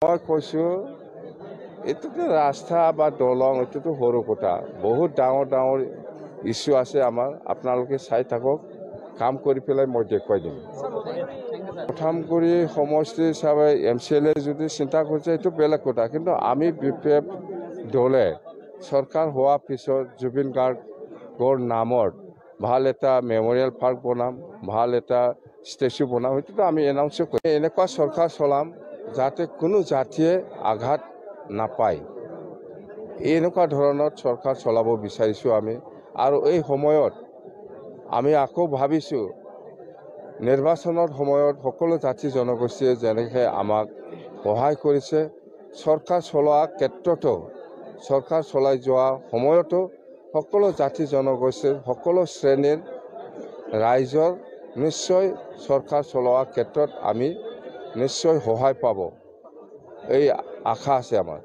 মই কৈছোঁ এইটোতো ৰাস্তা বা দলং এইটোতো সৰু কথা, বহুত ডাঙৰ ডাঙৰ ইস্যু আছে আমাৰ। আপোনালোকে চাই থাকক, কাম কৰি পেলাই মই দেখুৱাই দিম। প্ৰথম কৰি সমষ্টি হিচাপে MCLA যদি চিন্তা কৰিছে এইটো বেলেগ কথা, কিন্তু আমি BPF দলে চৰকাৰ হোৱাৰ পিছত জুবিন গাৰ্গৰ নামত ভাল এটা মেমৰিয়েল পাৰ্ক বনাম, ভাল এটা ষ্টেচু বনাম, সেইটোতো আমি এনাউন্স কৰিম। এনেকুৱা চৰকাৰ চলাম যাতে কোনো জাতিয়ে আঘাত নাপায়, এনেকুৱা ধৰণৰ চৰকাৰ চলাব বিচাৰিছোঁ আমি। আৰু এই সময়ত আমি আকৌ ভাবিছোঁ নিৰ্বাচনৰ সময়ত সকলো জাতি জনগোষ্ঠীয়ে যেনেকৈ আমাক সহায় কৰিছে, চৰকাৰ চলোৱা ক্ষেত্ৰতো চৰকাৰ চলাই যোৱা সময়তো সকলো জাতি জনগোষ্ঠীৰ সকলো শ্ৰেণীৰ ৰাইজৰ নিশ্চয় চৰকাৰ চলোৱা ক্ষেত্ৰত আমি নিশ্চয় সহায় পাব, এই আশা আছে আমাৰ।